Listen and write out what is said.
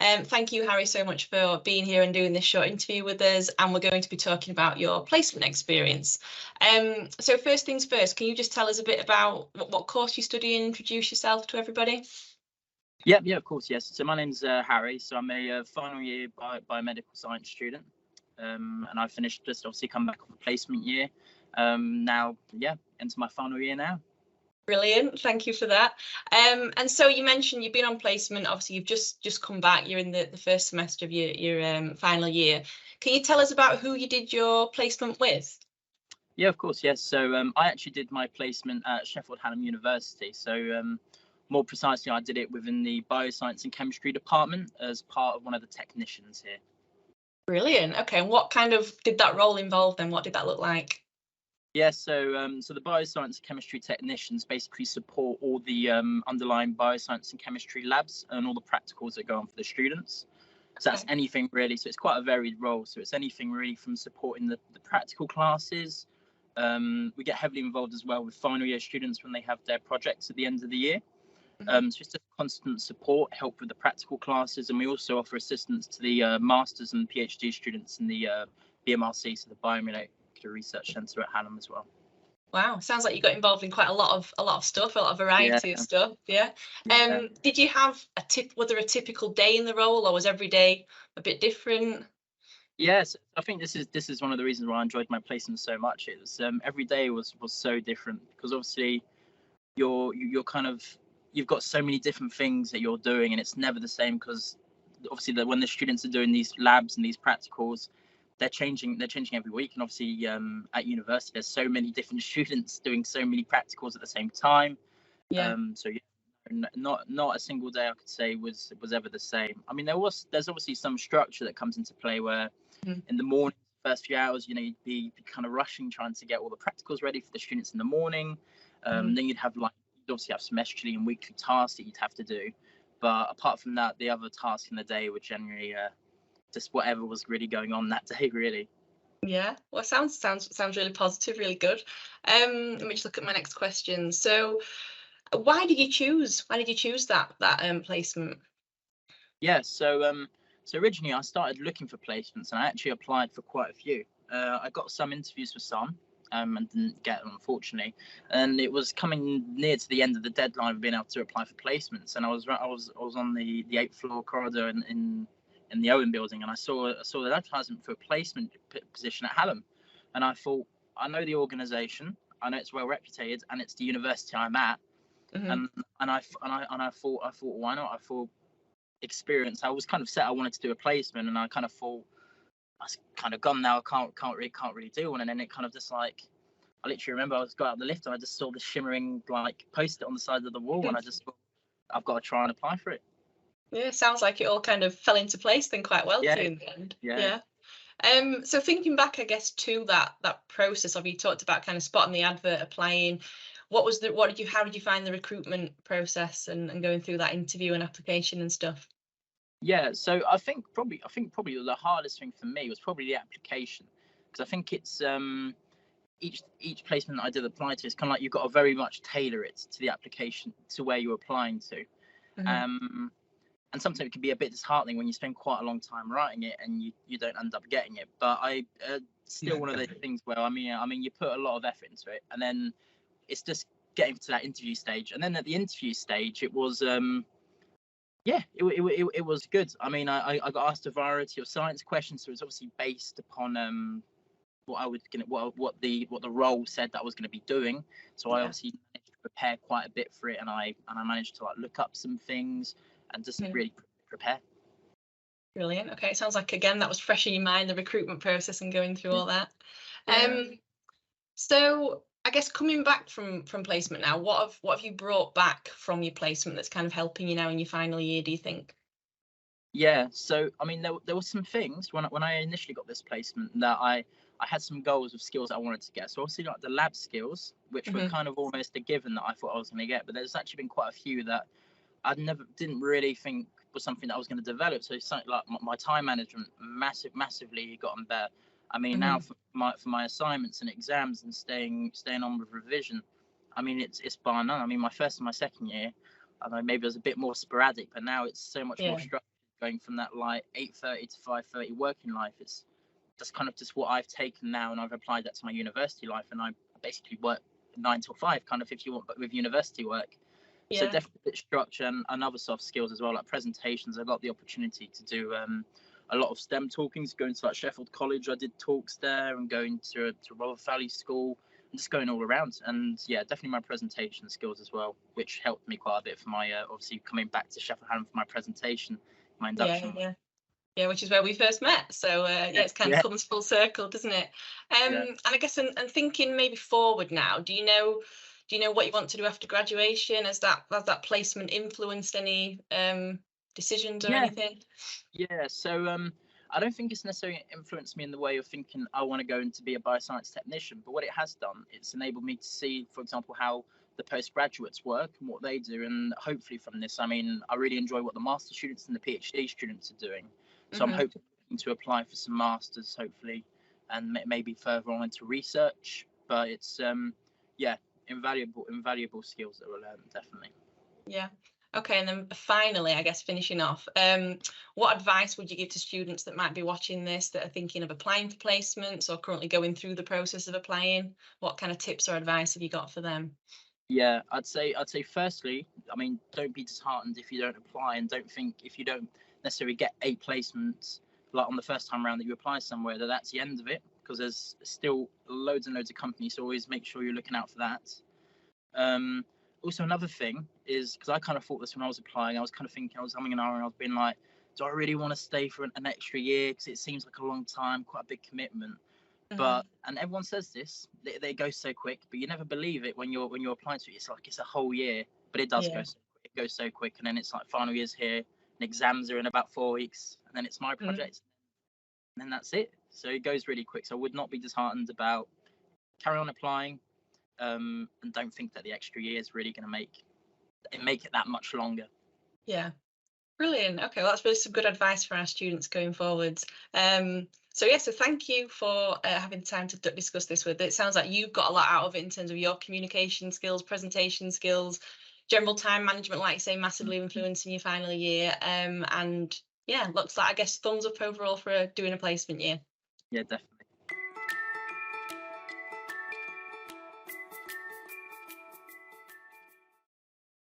Thank you, Harry, so much for being here and doing this short interview with us. And we're going to be talking about your placement experience. So first things first, can you just tell us a bit about what course you study and introduce yourself to everybody? Yeah, of course, yes. So my name's Harry. So I'm a final year biomedical science student, and I finished just obviously come back off a placement year. Now, into my final year now. Brilliant, thank you for that. And so you mentioned you've been on placement. Obviously, you've just come back. You're in the first semester of your final year. Can you tell us about who you did your placement with? Yeah, of course, yes. So I actually did my placement at Sheffield Hallam University. So more precisely, I did it within the Bioscience and Chemistry department as part of one of the technicians here. Brilliant. Okay, and what kind of did that role involve then? What did that look like? Yeah, so the bioscience and chemistry technicians basically support all the underlying bioscience and chemistry labs and all the practicals that go on for the students. So that's anything really. So it's quite a varied role. So it's anything really from supporting the practical classes. We get heavily involved as well with final year students when they have their projects at the end of the year. So it's just constant support, help with the practical classes, and we also offer assistance to the masters and PhD students in the BMRC, so the Biomedical Research Centre at Hallam as well. Wow, sounds like you got involved in quite a lot of stuff, a lot of variety of stuff. Yeah. Did you have was there a typical day in the role, or was every day a bit different? Yes, I think this is one of the reasons why I enjoyed my placement so much. It was every day was so different, because obviously you're kind of, you've got so many different things that you're doing, and it's never the same, because obviously when the students are doing these labs and these practicals, they're changing every week. And obviously at university there's so many different students doing so many practicals at the same time. So not a single day I could say was ever the same. I mean, there's obviously some structure that comes into play where in the morning, first few hours, you'd be kind of rushing, trying to get all the practicals ready for the students in the morning. Then you'd obviously have semesterally and weekly tasks that you'd have to do. But apart from that, the other tasks in the day were generally just whatever was really going on that day, really. Yeah, well, sounds really positive, really good. Let me just look at my next question. So why did you choose that placement? Yeah, so originally I started looking for placements, and I actually applied for quite a few. I got some interviews for some, and didn't get them, unfortunately. And it was coming near to the end of the deadline of being able to apply for placements, and I was on the 8th floor corridor in the Owen building, and I saw the advertisement for a placement position at Hallam, and I thought, I know the organisation, I know it's well reputed, and it's the university I'm at, and I thought, why not? I thought, experience. I was kind of set I wanted to do a placement, and I kind of thought, I was kind of gone now. I can't really do one. And then it kind of just like, I literally remember I was got out of the lift and I just saw the shimmering like post-it on the side of the wall, and I just thought, I've got to try and apply for it. Yeah, sounds like it all kind of fell into place then quite well to you in the end. Yeah. So thinking back, I guess, to that process of, you talked about kind of spotting the advert, applying. How did you find the recruitment process and going through that interview and application and stuff? Yeah, so I think probably the hardest thing for me was probably the application, because I think it's each placement that I did apply to is kind of like you've got to very much tailor it to the application, to where you're applying to. And sometimes it can be a bit disheartening when you spend quite a long time writing it and you don't end up getting it. But still one of those things where I mean you put a lot of effort into it, and then it's just getting to that interview stage. And then at the interview stage, it was it was good. I mean, I got asked a variety of science questions, so it was obviously based upon what the role said that I was going to be doing. So I obviously managed to prepare quite a bit for it, and I managed to like look up some things and just really prepare. Brilliant. Okay, it sounds like again that was fresh in your mind, the recruitment process and going through all that. So I guess coming back from placement now, what have you brought back from your placement that's kind of helping you now in your final year, do you think? Yeah, so I mean there were some things when I initially got this placement that I had some goals of skills I wanted to get. So obviously like the lab skills, which were kind of almost a given that I thought I was going to get, but there's actually been quite a few that I didn't really think was something that I was going to develop. So something like my time management massively gotten better. I mean, now for my assignments and exams and staying on with revision, I mean it's bar none. I mean my first and my second year, I don't know, maybe it was a bit more sporadic, but now it's so much more structured going from that like 8:30 to 5:30 working life. That's kind of just what I've taken now, and I've applied that to my university life, and I basically work 9 till 5, kind of, if you want, but with university work. So definitely a bit of structure and other soft skills as well, like presentations. I got the opportunity to do a lot of STEM talkings, going to like Sheffield College. I did talks there, and going to Rother Valley School, and just going all around. And yeah, definitely my presentation skills as well, which helped me quite a bit for my obviously coming back to Sheffield Hallam for my presentation, my induction. Yeah, which is where we first met. So it's kind of comes full circle, doesn't it? And I guess, and thinking maybe forward now, do you know what you want to do after graduation? Has that placement influenced any decisions or anything? Yeah, so I don't think it's necessarily influenced me in the way of thinking I want to go into be a bioscience technician, but what it has done, it's enabled me to see, for example, how the postgraduates work and what they do. And hopefully from this, I mean, I really enjoy what the master students and the PhD students are doing. So I'm hoping to apply for some masters, hopefully, and maybe further on into research. But it's invaluable skills that were learned, definitely. Yeah. Okay, and then finally, I guess finishing off, what advice would you give to students that might be watching this, that are thinking of applying for placements or currently going through the process of applying? What kind of tips or advice have you got for them? Yeah, I'd say firstly, I mean, don't be disheartened if you don't apply, and don't think if you don't necessarily get a placement like on the first time around that you apply somewhere that's the end of it, because there's still loads and loads of companies, so always make sure you're looking out for that. Also, another thing is, because I kind of thought this when I was applying, I was kind of thinking, I was humming and ahhing, I was being like, do I really want to stay for an extra year? Because it seems like a long time, quite a big commitment. But and everyone says this, they go so quick, but you never believe it when you're applying to it. It's like it's a whole year, but it does go so quick, and then it's like final year's here, and exams are in about 4 weeks, and then it's my project, and then that's it. So it goes really quick. So I would not be disheartened about carry on applying, and don't think that the extra year is really going to make it that much longer. Yeah, brilliant. Okay, well, that's really some good advice for our students going forwards. So thank you for having the time to discuss this with. It sounds like you've got a lot out of it in terms of your communication skills, presentation skills, general time management, like you say, massively influencing your final year. And yeah, looks like, I guess, thumbs up overall for doing a placement year. Yeah, definitely.